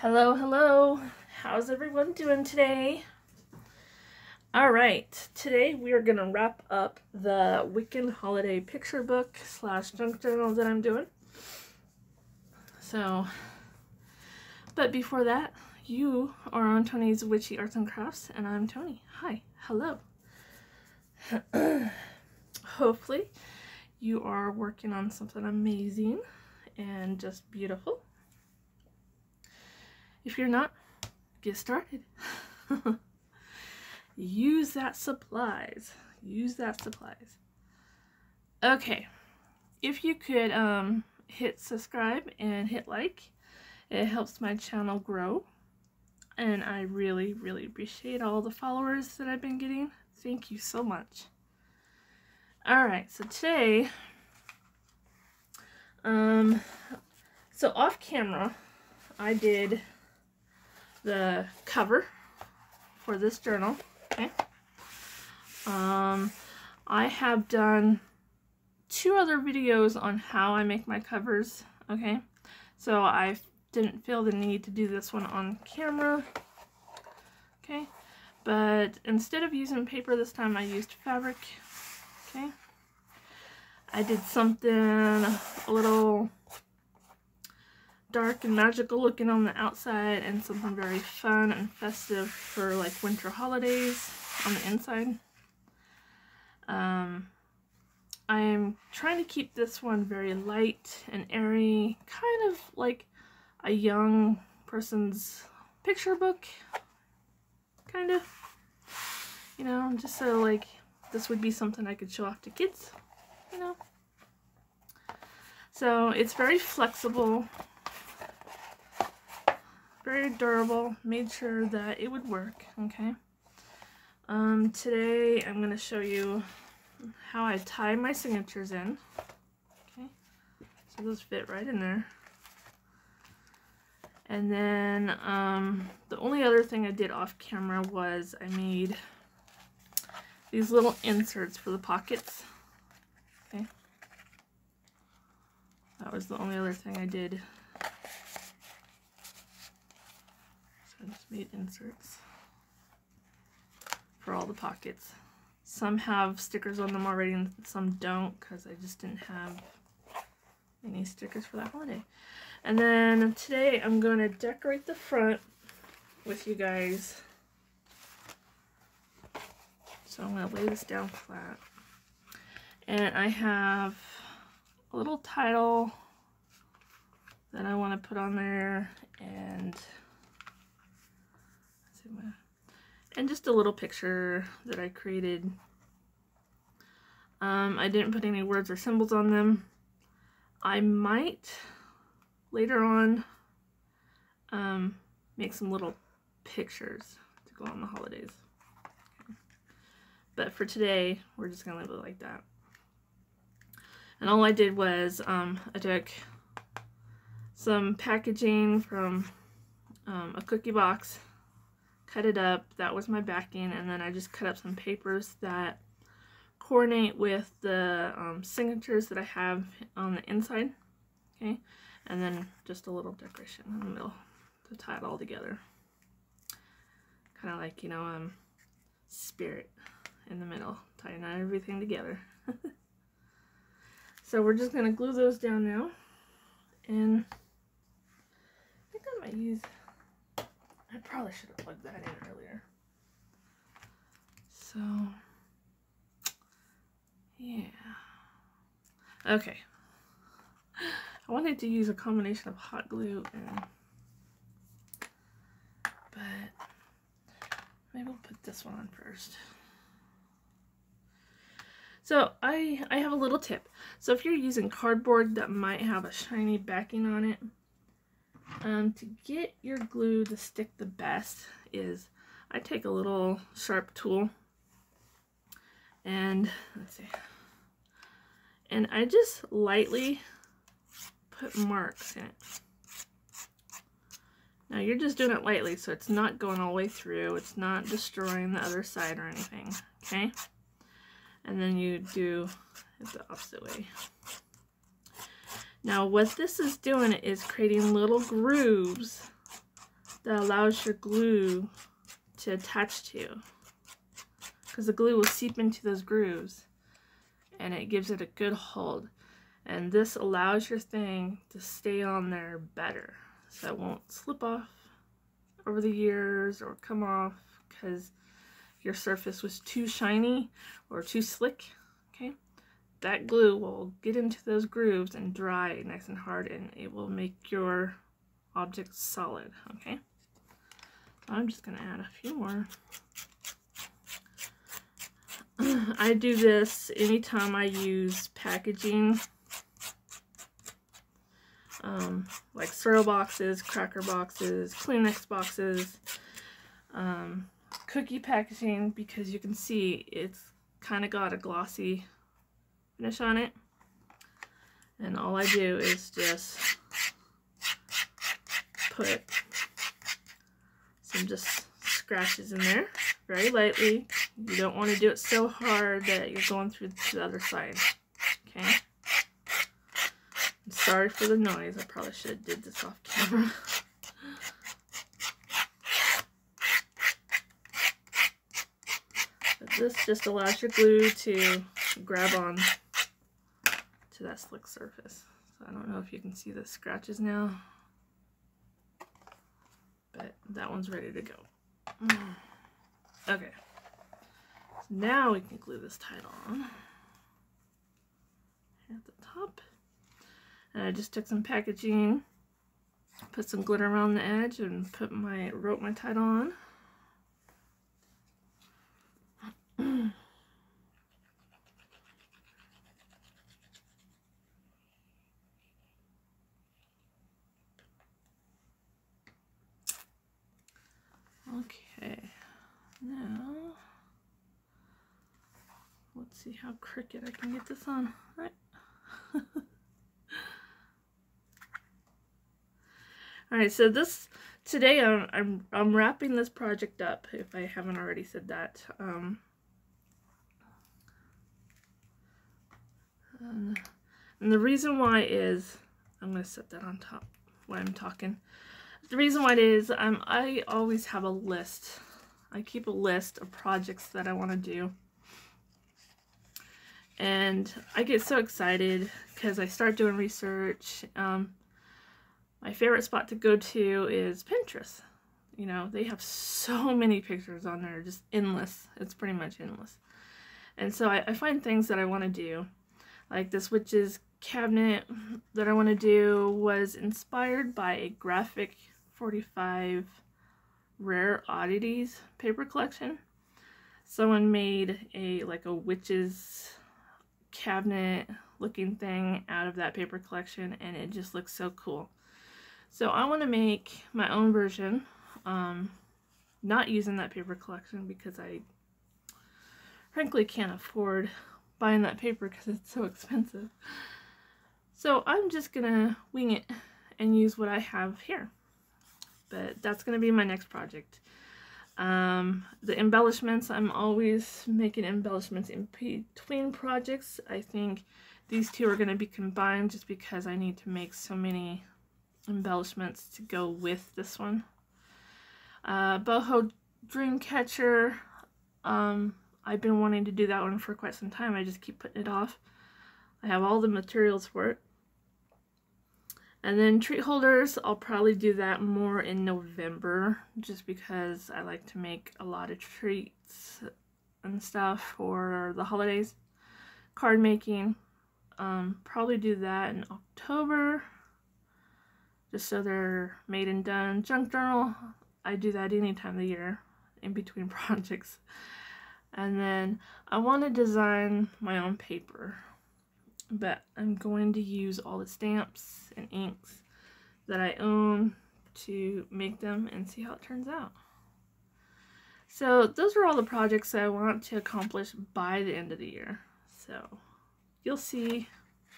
Hello, hello. How's everyone doing today? Alright, today we are going to wrap up the Wiccan holiday picture book / junk journal that I'm doing. But before that, you are on Tony's Witchy Arts and Crafts, and I'm Tony. Hi, hello. Hopefully, you are working on something amazing and just beautiful. If you're not, get started. Use that supplies. Use that supplies. Okay. If you could hit subscribe and hit like, it helps my channel grow. And I really, really appreciate all the followers that I've been getting. Thank you so much. Alright, so today, so off camera, I did the cover for this journal. Okay. I have done 2 other videos on how I make my covers. Okay. So I didn't feel the need to do this one on camera. Okay. But instead of using paper this time, I used fabric. Okay. I did something a little dark and magical looking on the outside and something very fun and festive for like winter holidays on the inside. I am trying to keep this one very light and airy, kind of like a young person's picture book, kind of, you know, just so like this would be something I could show off to kids, you know. So it's very flexible, very durable, made sure that it would work. Okay. Today I'm going to show you how I tie my signatures in. Okay. So those fit right in there. And then the only other thing I did off camera was I made these little inserts for the pockets. Okay. That was the only other thing I did. I just made inserts for all the pockets. Some have stickers on them already and some don't because I just didn't have any stickers for that holiday. And then today I'm going to decorate the front with you guys. So I'm going to lay this down flat. And I have a little title that I want to put on there, and just a little picture that I created. I didn't put any words or symbols on them. I might later on make some little pictures to go on the holidays. Okay. But for today, we're just gonna leave it like that. And all I did was I took some packaging from a cookie box, cut it up, that was my backing, and then I just cut up some papers that coordinate with the signatures that I have on the inside. Okay, and then just a little decoration in the middle to tie it all together. Kind of like, you know, spirit in the middle, tying everything together. So we're just going to glue those down now, and I think I might use, I probably should have plugged that in earlier. So, yeah. Okay. I wanted to use a combination of hot glue and, but maybe we'll put this one on first. So I have a little tip. So if you're using cardboard that might have a shiny backing on it, to get your glue to stick the best is I take a little sharp tool and let's see, and I just lightly put marks in it. Now you're just doing it lightly, so it's not going all the way through, it's not destroying the other side or anything, okay? And then you do it the opposite way. Now what this is doing is creating little grooves that allows your glue to attach to, because the glue will seep into those grooves and it gives it a good hold. And this allows your thing to stay on there better, so it won't slip off over the years or come off because your surface was too shiny or too slick. Okay, that glue will get into those grooves and dry nice and hard, and it will make your object solid. Okay, I'm just gonna add a few more. I do this anytime I use packaging, like cereal boxes, cracker boxes, Kleenex boxes, cookie packaging, because you can see it's kind of got a glossy finish on it. And all I do is just put some just scratches in there very lightly. You don't want to do it so hard that you're going through to the other side. Okay? I'm sorry for the noise. I probably should have did this off camera. But this just allows your glue to grab on to that slick surface. So I don't know if you can see the scratches now, but that one's ready to go. Okay, so now we can glue this title on here at the top. And I just took some packaging, put some glitter around the edge, and wrote my title on. Okay, now let's see how crooked I can get this on. Right. All right, so today I'm wrapping this project up, if I haven't already said that. And the reason why is, I'm going to set that on top while I'm talking. The reason why it is, I always have a list. I keep a list of projects that I want to do. And I get so excited because I start doing research. My favorite spot to go to is Pinterest. You know, they have so many pictures on there, just endless. It's pretty much endless. And so I find things that I want to do. Like this witch's cabinet that I want to do was inspired by a Graphic 45 Rare Oddities paper collection. Someone made a witch's cabinet looking thing out of that paper collection, and it just looks so cool. So I want to make my own version, not using that paper collection because I frankly can't afford buying that paper because it's so expensive. So I'm just gonna wing it and use what I have here. But that's gonna be my next project. The embellishments, I'm always making embellishments in between projects. I think these two are gonna be combined just because I need to make so many embellishments to go with this one. Boho Dreamcatcher, I've been wanting to do that one for quite some time. I just keep putting it off. I have all the materials for it. And then treat holders, I'll probably do that more in November, just because I like to make a lot of treats and stuff for the holidays. Card making, probably do that in October, just so they're made and done. Junk journal, I do that any time of the year, in between projects. And then I want to design my own paper, but I'm going to use all the stamps and inks that I own to make them and see how it turns out. So those are all the projects that I want to accomplish by the end of the year. So you'll see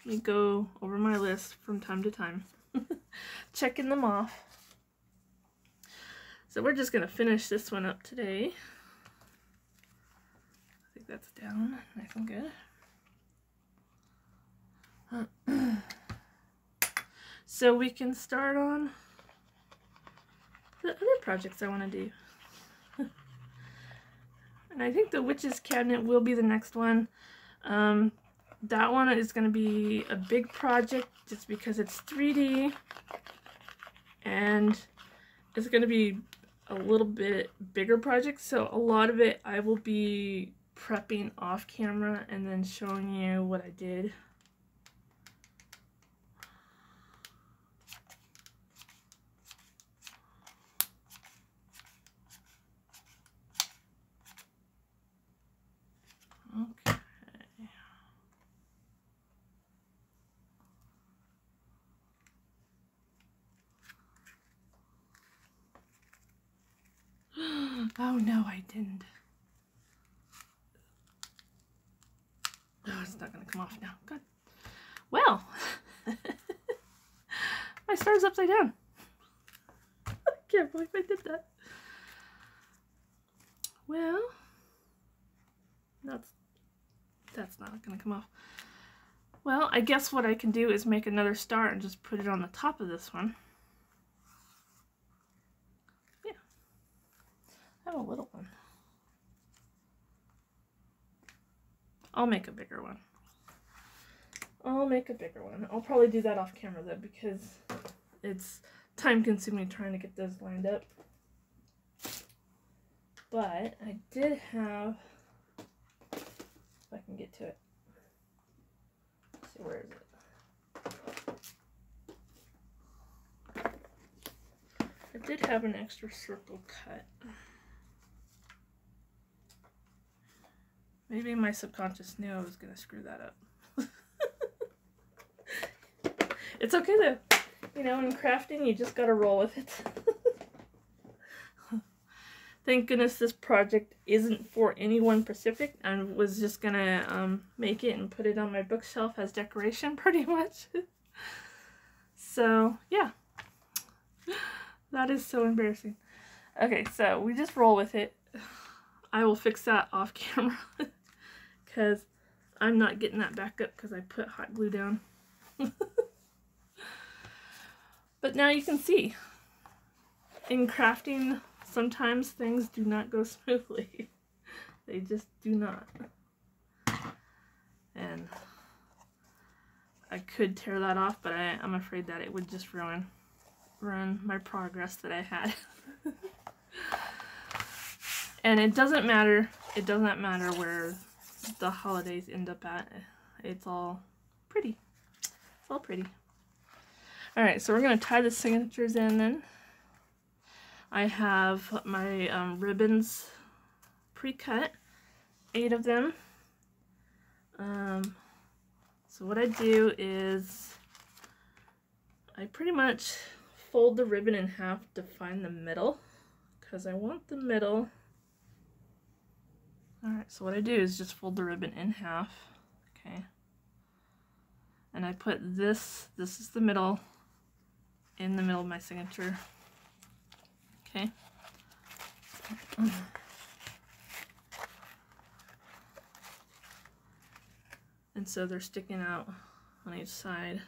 me go over my list from time to time, checking them off. So we're just going to finish this one up today. I think that's down nice and good. So we can start on the other projects I want to do. And I think the witch's cabinet will be the next one. That one is going to be a big project just because it's 3D. And it's going to be a little bit bigger project. So a lot of it I will be prepping off camera and then showing you what I did. Okay. Oh no, I didn't. Oh, it's not gonna come off now. Good. Well, my star's upside down. I can't believe I did that. Well, that's not gonna come off. Well, I guess what I can do is make another star and just put it on the top of this one. Yeah. I have a little one. I'll make a bigger one. I'll probably do that off camera though because it's time consuming trying to get those lined up. But I did have, if I can get to it. Let's see, where is it? I did have an extra circle cut. Maybe my subconscious knew I was going to screw that up. It's okay though. You know, in crafting, you just got to roll with it. Thank goodness this project isn't for anyone specific. I was just going to make it and put it on my bookshelf as decoration pretty much. So, yeah. That is so embarrassing. Okay, so we just roll with it. I will fix that off camera because I'm not getting that back up because I put hot glue down. But now you can see, in crafting, sometimes things do not go smoothly. They just do not. And I could tear that off, but I'm afraid that it would just ruin my progress that I had. And it doesn't matter where the holidays end up at. It's all pretty. It's all pretty. Alright, so we're going to tie the signatures in then. I have my ribbons pre-cut, 8 of them. So what I do is I pretty much fold the ribbon in half to find the middle because I want the middle. Alright, so what I do is just fold the ribbon in half, okay, and I put this is the middle, in the middle of my signature, okay. And so they're sticking out on each side,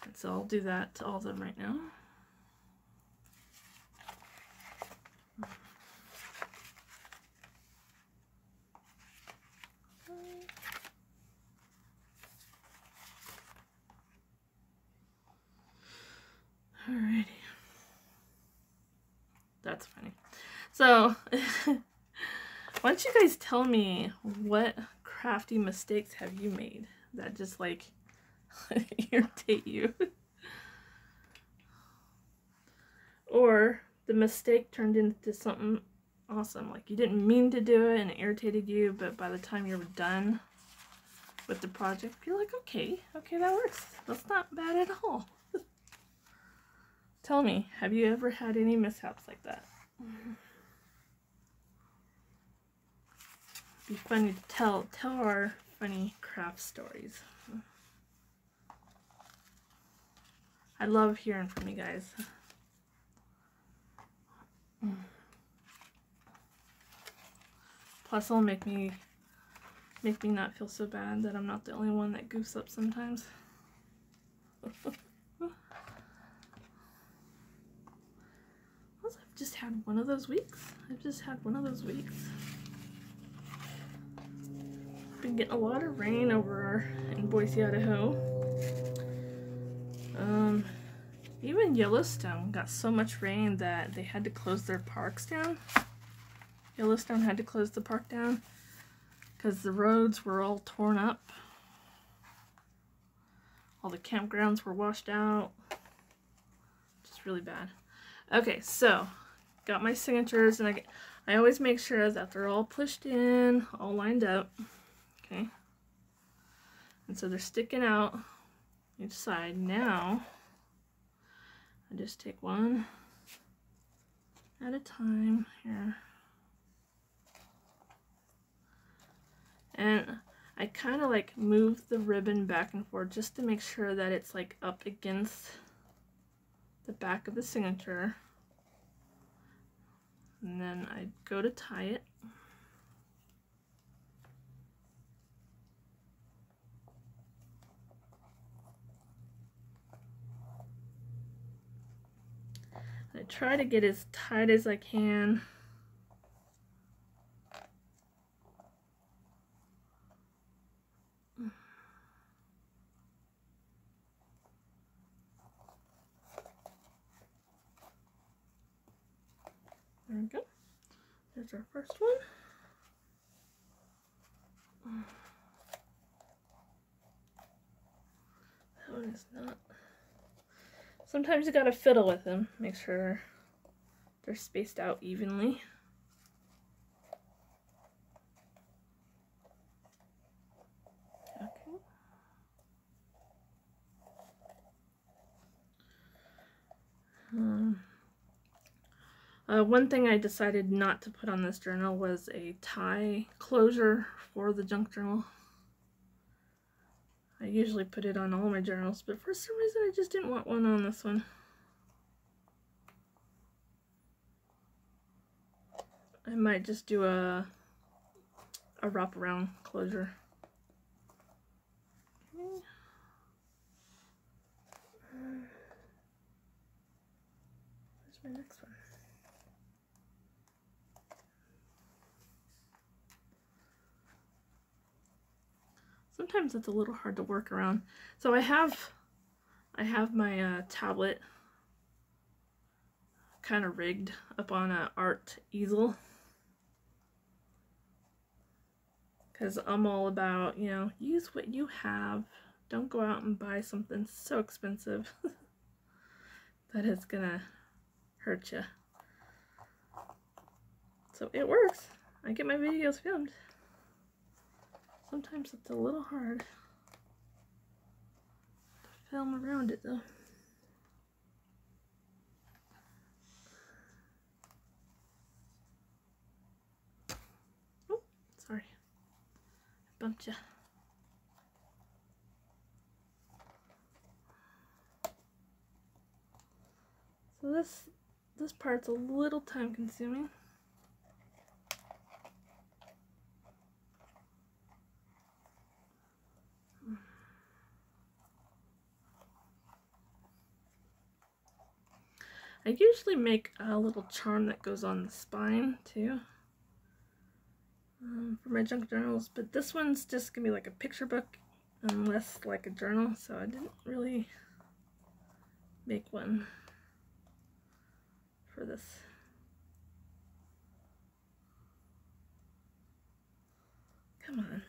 and so I'll do that to all of them right now. Alrighty. That's funny. So, why don't you guys tell me what crafty mistakes have you made that just like irritate you? Or the mistake turned into something awesome. Like you didn't mean to do it and it irritated you, but by the time you were done with the project, you're like, okay, that works. That's not bad at all. Tell me, have you ever had any mishaps like that? Be funny to tell our funny craft stories. I love hearing from you guys. Plus it'll make me not feel so bad that I'm not the only one that goofs up sometimes. just had one of those weeks. I've just had one of those weeks. Been getting a lot of rain over in Boise, Idaho. Even Yellowstone got so much rain that they had to close their parks down. Yellowstone had to close the park down because the roads were all torn up. All the campgrounds were washed out. Just really bad. Okay, so got my signatures, and I always make sure that they're all pushed in, all lined up. Okay. And so they're sticking out each side. Now I just take one at a time here. And I kind of like move the ribbon back and forth just to make sure that it's like up against the back of the signature. And then I go to tie it. I try to get as tight as I can. There we go. There's our first one. That one is not. Sometimes you gotta fiddle with them, make sure they're spaced out evenly. Okay. One thing I decided not to put on this journal was a tie closure for the junk journal. I usually put it on all my journals, but for some reason I just didn't want one on this one. I might just do a wraparound closure. Okay. Where's my next one? Sometimes it's a little hard to work around. So I have my tablet kind of rigged up on an art easel, because I'm all about, you know, use what you have. Don't go out and buy something so expensive that it's gonna hurt you. So it works. I get my videos filmed. Sometimes it's a little hard to film around it though. Oh, sorry. I bumped you. So this part's a little time consuming. I usually make a little charm that goes on the spine too for my junk journals, but this one's just gonna be like a picture book and less like a journal, so I didn't really make one for this. Come on.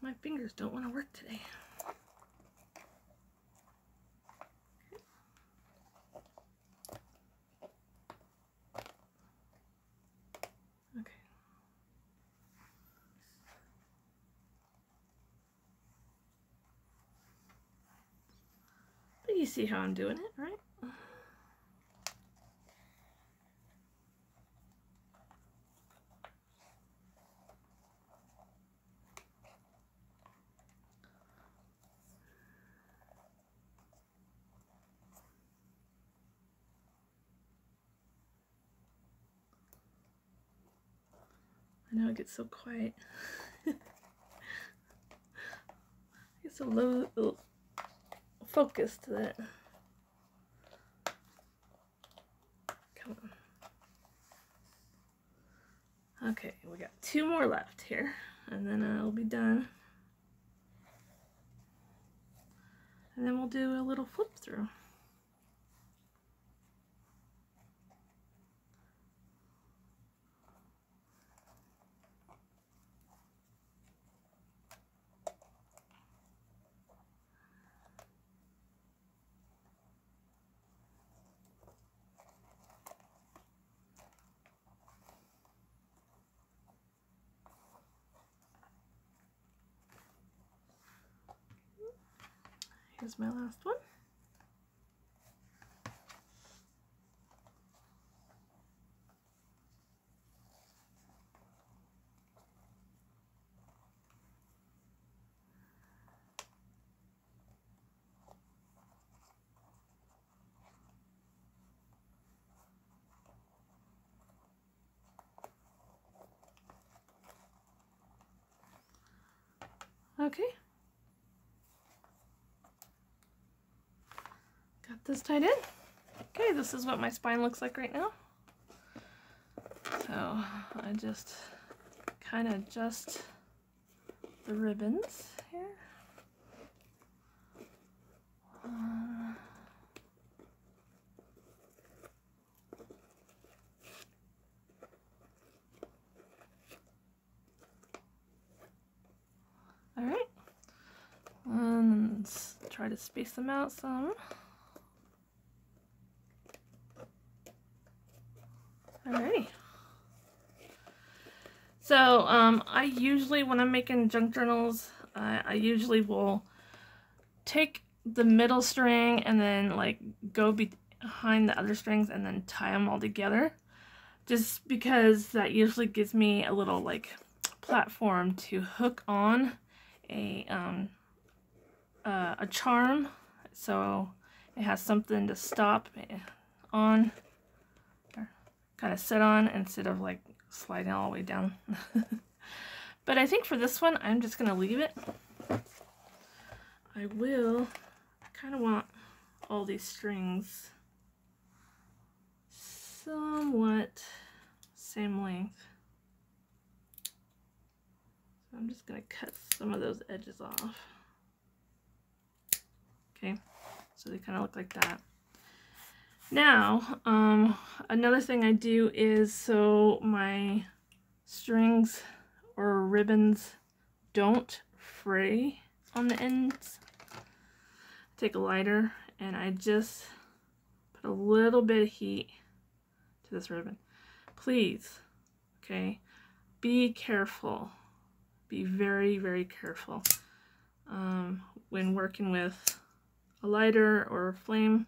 My fingers don't want to work today. Okay. But you see how I'm doing it, right? I know it gets so quiet. I get so low focused that Okay, we got 2 more left here, and then I'll be done. And then we'll do a little flip through. Here's my last one. Okay. Got this tied in. Okay, this is what my spine looks like right now. So I just kind of adjust the ribbons here. All right, and let's try to space them out some. Alrighty. So I usually, when I'm making junk journals, I usually will take the middle string and then like go behind the other strings and then tie them all together, just because that usually gives me a little like platform to hook on a charm, so it has something to stop on, or kind of sit on, instead of like sliding all the way down. But I think for this one, I'm just gonna leave it. I kind of want all these strings somewhat same length. So I'm just gonna cut some of those edges off. Okay, so they kind of look like that. Now, another thing I do is, so my strings or ribbons don't fray on the ends, take a lighter and I just put a little bit of heat to this ribbon. Please, okay, be careful. Be very, very careful when working with a lighter or a flame.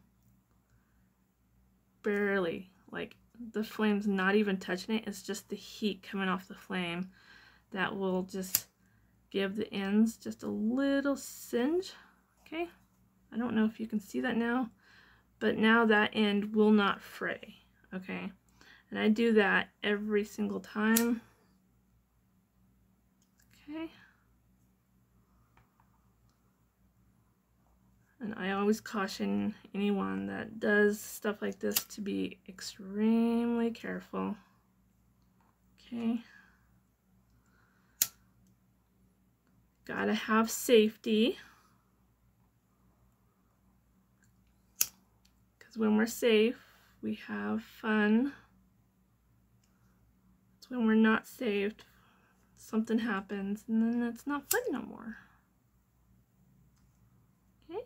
Barely, like the flame's not even touching it, it's just the heat coming off the flame that will just give the ends just a little singe. Okay, I don't know if you can see that now, but now that end will not fray. Okay, and I do that every single time. Okay, and I always caution anyone that does stuff like this to be extremely careful. Okay, gotta have safety, because when we're safe, we have fun. It's when we're not safe, something happens, and then it's not fun no more. Okay.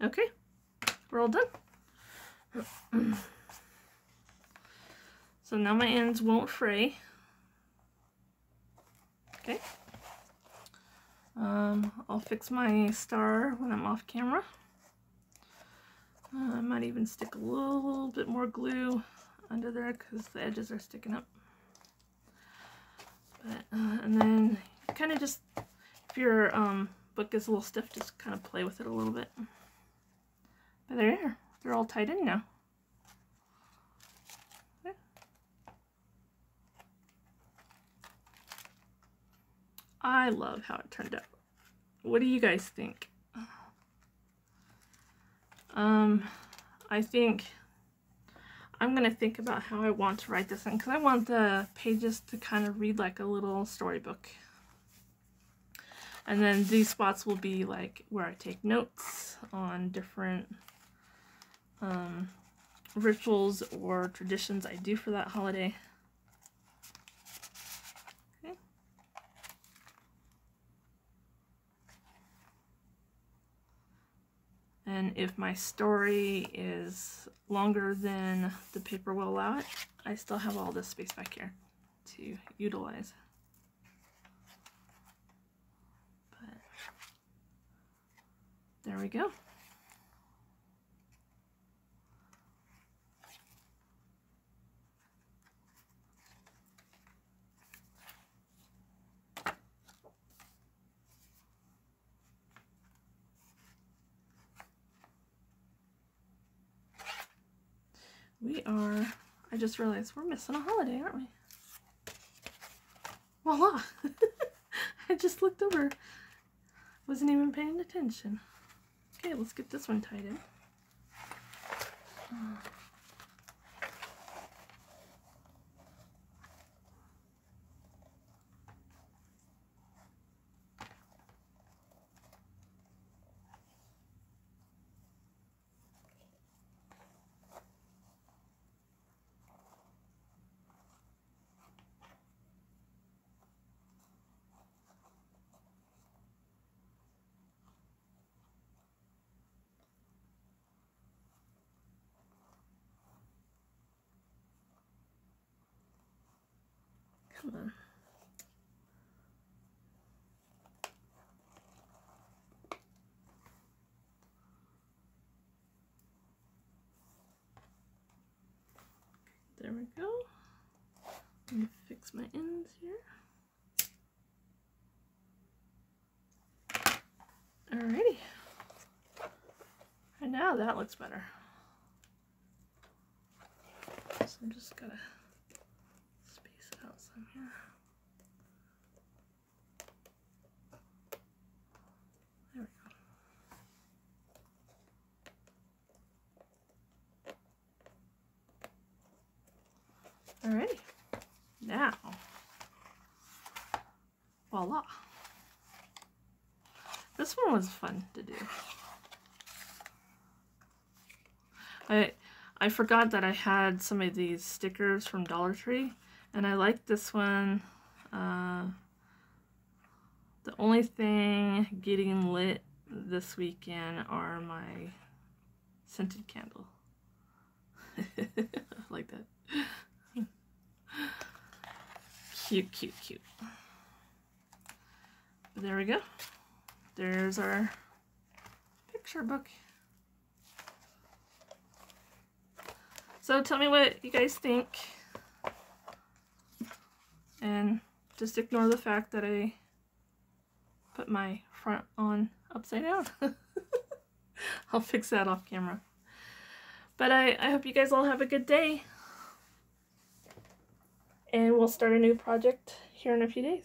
Okay, we're all done. So now my ends won't fray. Okay. I'll fix my star when I'm off camera. I might even stick a little bit more glue under there because the edges are sticking up. But, and then kind of just, if your book is a little stiff, just kind of play with it a little bit. But there you are. They're all tied in now. Okay. I love how it turned out. What do you guys think? I think I'm going to think about how I want to write this in, because I want the pages to kind of read like a little storybook. And then these spots will be like where I take notes on different rituals or traditions I do for that holiday. Okay. And if my story is longer than the paper will allow it, I still have all this space back here to utilize. But there we go. We are, I just realized we're missing a holiday, aren't we? Voila! I just looked over. Wasn't even paying attention. Okay, let's get this one tied in. Come on. There we go. Let me fix my ends here. Alrighty. And now that looks better. So I'm just gotta space it out some here. There we go. Alrighty. Now, voila. This one was fun to do. I forgot that I had some of these stickers from Dollar Tree, and I like this one. The only thing getting lit this weekend are my scented candle. I like that. Cute, cute, cute. There we go. There's our picture book. So tell me what you guys think. And just ignore the fact that I put my front on upside down. I'll fix that off camera. But I hope you guys all have a good day. And we'll start a new project here in a few days.